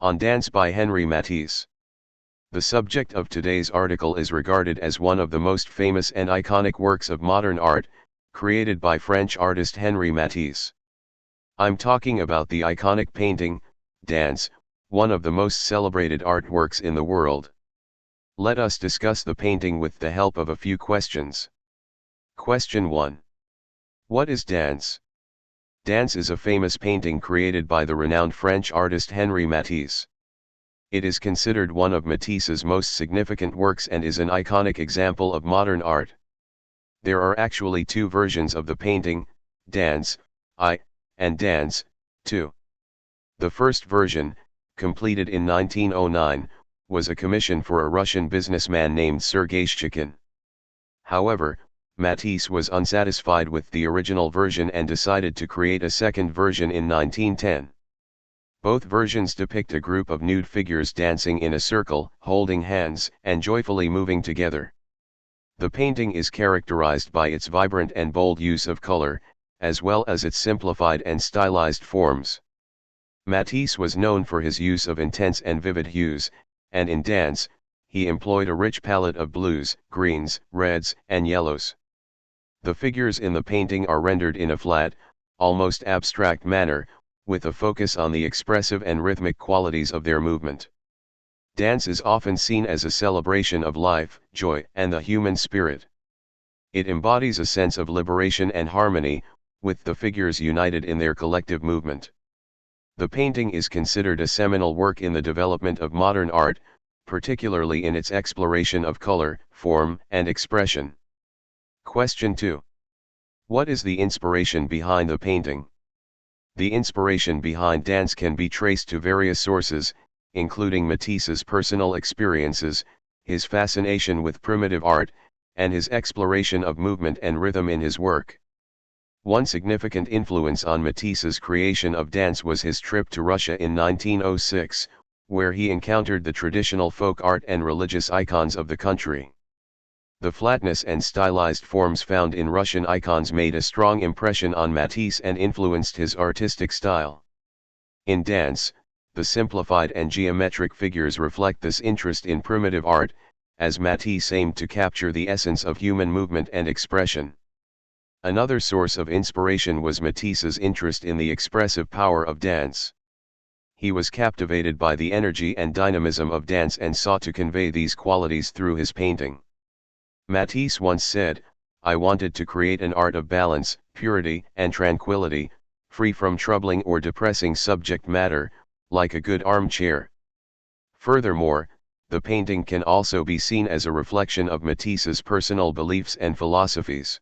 On Dance by Henri Matisse. The subject of today's article is regarded as one of the most famous and iconic works of modern art, created by French artist Henri Matisse. I'm talking about the iconic painting, Dance, one of the most celebrated artworks in the world. Let us discuss the painting with the help of a few questions. Question 1. What is Dance? Dance is a famous painting created by the renowned French artist Henri Matisse. It is considered one of Matisse's most significant works and is an iconic example of modern art. There are actually two versions of the painting, Dance, I, and Dance, II. The first version, completed in 1909, was a commission for a Russian businessman named Sergei Shchikhin. However, Matisse was unsatisfied with the original version and decided to create a second version in 1910. Both versions depict a group of nude figures dancing in a circle, holding hands, and joyfully moving together. The painting is characterized by its vibrant and bold use of color, as well as its simplified and stylized forms. Matisse was known for his use of intense and vivid hues, and in Dance, he employed a rich palette of blues, greens, reds, and yellows. The figures in the painting are rendered in a flat, almost abstract manner, with a focus on the expressive and rhythmic qualities of their movement. Dance is often seen as a celebration of life, joy, and the human spirit. It embodies a sense of liberation and harmony, with the figures united in their collective movement. The painting is considered a seminal work in the development of modern art, particularly in its exploration of color, form, and expression. Question 2. What is the inspiration behind the painting? The inspiration behind Dance can be traced to various sources, including Matisse's personal experiences, his fascination with primitive art, and his exploration of movement and rhythm in his work. One significant influence on Matisse's creation of Dance was his trip to Russia in 1906, where he encountered the traditional folk art and religious icons of the country. The flatness and stylized forms found in Russian icons made a strong impression on Matisse and influenced his artistic style. In Dance, the simplified and geometric figures reflect this interest in primitive art, as Matisse aimed to capture the essence of human movement and expression. Another source of inspiration was Matisse's interest in the expressive power of dance. He was captivated by the energy and dynamism of dance and sought to convey these qualities through his painting. Matisse once said, "I wanted to create an art of balance, purity, and tranquility, free from troubling or depressing subject matter, like a good armchair." Furthermore, the painting can also be seen as a reflection of Matisse's personal beliefs and philosophies.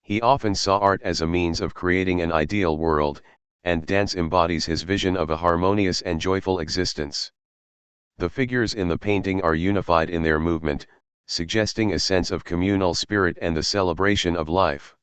He often saw art as a means of creating an ideal world, and dance embodies his vision of a harmonious and joyful existence. The figures in the painting are unified in their movement, suggesting a sense of communal spirit and the celebration of life.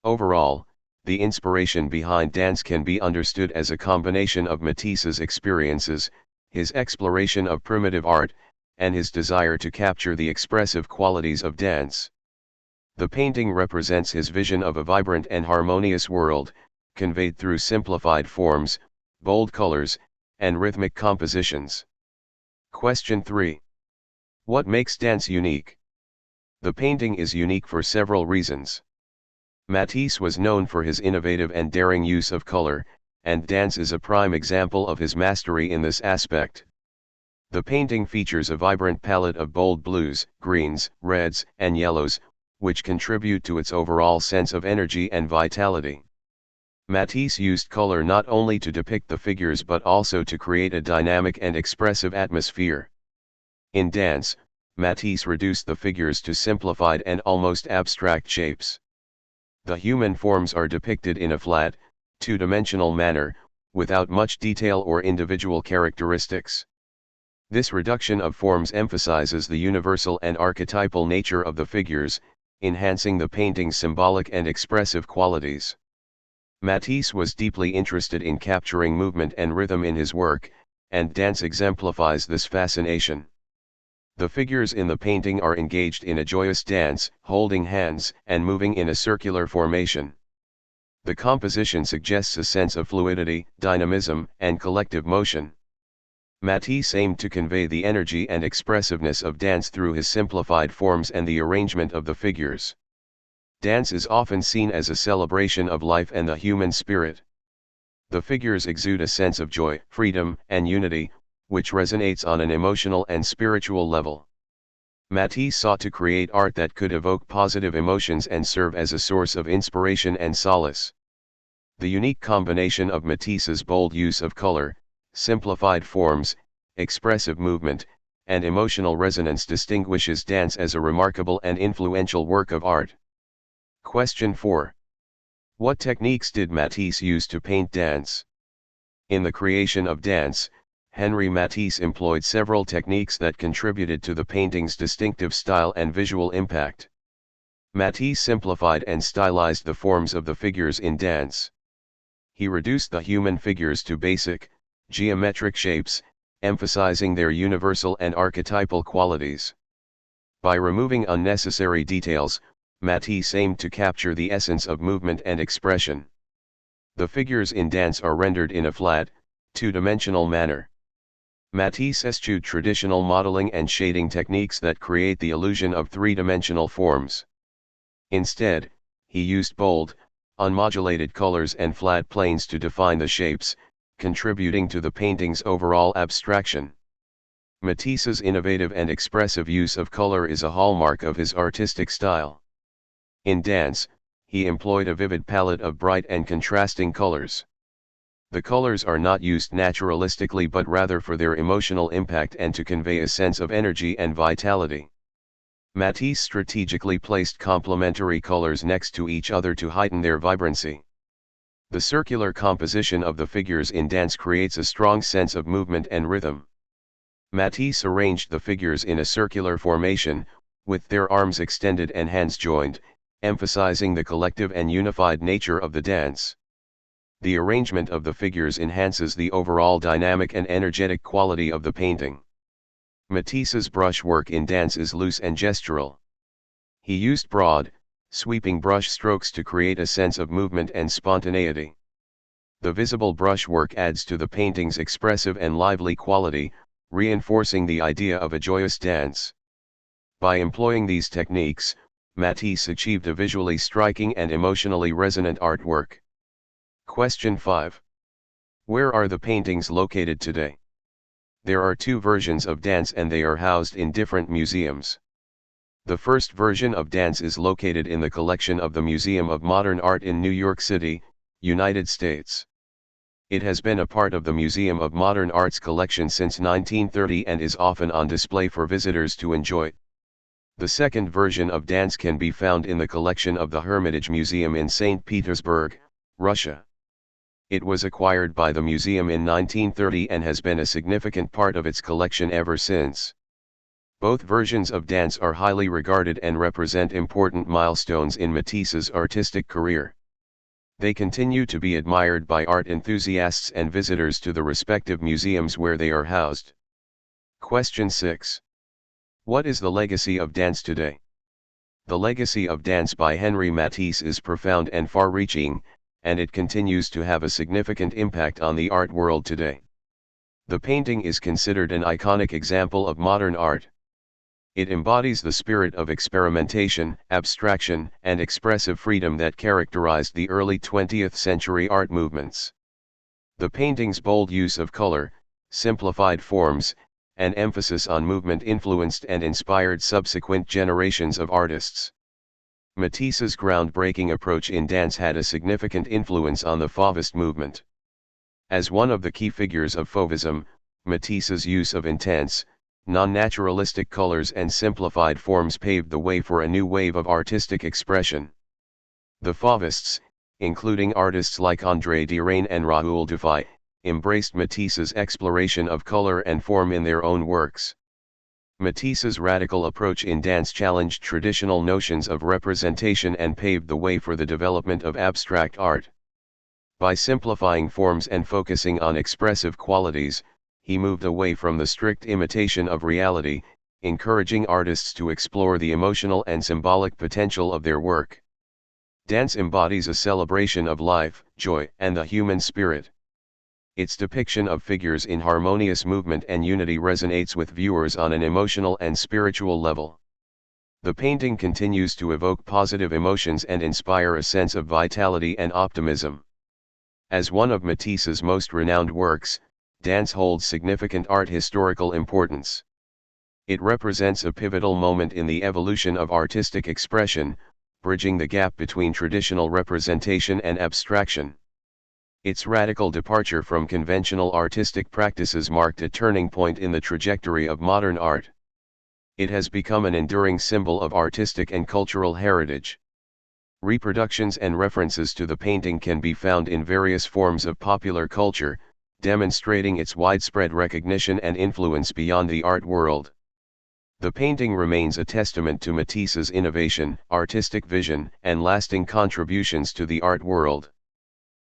Overall, the inspiration behind Dance can be understood as a combination of Matisse's experiences, his exploration of primitive art, and his desire to capture the expressive qualities of dance. The painting represents his vision of a vibrant and harmonious world, conveyed through simplified forms, bold colors, and rhythmic compositions. Question 3. What makes Dance unique? The painting is unique for several reasons. Matisse was known for his innovative and daring use of color, and Dance is a prime example of his mastery in this aspect. The painting features a vibrant palette of bold blues, greens, reds, and yellows, which contribute to its overall sense of energy and vitality. Matisse used color not only to depict the figures but also to create a dynamic and expressive atmosphere. In Dance, Matisse reduced the figures to simplified and almost abstract shapes. The human forms are depicted in a flat, two-dimensional manner, without much detail or individual characteristics. This reduction of forms emphasizes the universal and archetypal nature of the figures, enhancing the painting's symbolic and expressive qualities. Matisse was deeply interested in capturing movement and rhythm in his work, and Dance exemplifies this fascination. The figures in the painting are engaged in a joyous dance, holding hands and moving in a circular formation. The composition suggests a sense of fluidity, dynamism, and collective motion. Matisse aimed to convey the energy and expressiveness of dance through his simplified forms and the arrangement of the figures. Dance is often seen as a celebration of life and the human spirit. The figures exude a sense of joy, freedom, and unity, which resonates on an emotional and spiritual level. Matisse sought to create art that could evoke positive emotions and serve as a source of inspiration and solace. The unique combination of Matisse's bold use of color, simplified forms, expressive movement, and emotional resonance distinguishes dance as a remarkable and influential work of art. Question 4. What techniques did Matisse use to paint dance? In the creation of dance, Henri Matisse employed several techniques that contributed to the painting's distinctive style and visual impact. Matisse simplified and stylized the forms of the figures in dance. He reduced the human figures to basic, geometric shapes, emphasizing their universal and archetypal qualities. By removing unnecessary details, Matisse aimed to capture the essence of movement and expression. The figures in dance are rendered in a flat, two-dimensional manner. Matisse eschewed traditional modeling and shading techniques that create the illusion of three-dimensional forms. Instead, he used bold, unmodulated colors and flat planes to define the shapes, contributing to the painting's overall abstraction. Matisse's innovative and expressive use of color is a hallmark of his artistic style. In dance, he employed a vivid palette of bright and contrasting colors. The colors are not used naturalistically but rather for their emotional impact and to convey a sense of energy and vitality. Matisse strategically placed complementary colors next to each other to heighten their vibrancy. The circular composition of the figures in dance creates a strong sense of movement and rhythm. Matisse arranged the figures in a circular formation, with their arms extended and hands joined, emphasizing the collective and unified nature of the dance. The arrangement of the figures enhances the overall dynamic and energetic quality of the painting. Matisse's brushwork in dance is loose and gestural. He used broad, sweeping brush strokes to create a sense of movement and spontaneity. The visible brushwork adds to the painting's expressive and lively quality, reinforcing the idea of a joyous dance. By employing these techniques, Matisse achieved a visually striking and emotionally resonant artwork. Question 5. Where are the paintings located today? There are two versions of dance and they are housed in different museums. The first version of dance is located in the collection of the Museum of Modern Art in New York City, United States. It has been a part of the Museum of Modern Art's collection since 1930 and is often on display for visitors to enjoy. The second version of dance can be found in the collection of the Hermitage Museum in St. Petersburg, Russia. It was acquired by the museum in 1930 and has been a significant part of its collection ever since. Both versions of dance are highly regarded and represent important milestones in Matisse's artistic career. They continue to be admired by art enthusiasts and visitors to the respective museums where they are housed. Question 6. What is the legacy of dance today? The legacy of dance by Henri Matisse is profound and far-reaching, and it continues to have a significant impact on the art world today. The painting is considered an iconic example of modern art. It embodies the spirit of experimentation, abstraction, and expressive freedom that characterized the early 20th century art movements. The painting's bold use of color, simplified forms, and emphasis on movement influenced and inspired subsequent generations of artists. Matisse's groundbreaking approach in dance had a significant influence on the Fauvist movement. As one of the key figures of Fauvism, Matisse's use of intense, non-naturalistic colors and simplified forms paved the way for a new wave of artistic expression. The Fauvists, including artists like André Derain and Raoul Dufay, embraced Matisse's exploration of color and form in their own works. Matisse's radical approach in dance challenged traditional notions of representation and paved the way for the development of abstract art. By simplifying forms and focusing on expressive qualities, he moved away from the strict imitation of reality, encouraging artists to explore the emotional and symbolic potential of their work. Dance embodies a celebration of life, joy, and the human spirit. Its depiction of figures in harmonious movement and unity resonates with viewers on an emotional and spiritual level. The painting continues to evoke positive emotions and inspire a sense of vitality and optimism. As one of Matisse's most renowned works, Dance holds significant art historical importance. It represents a pivotal moment in the evolution of artistic expression, bridging the gap between traditional representation and abstraction. Its radical departure from conventional artistic practices marked a turning point in the trajectory of modern art. It has become an enduring symbol of artistic and cultural heritage. Reproductions and references to the painting can be found in various forms of popular culture, demonstrating its widespread recognition and influence beyond the art world. The painting remains a testament to Matisse's innovation, artistic vision, and lasting contributions to the art world.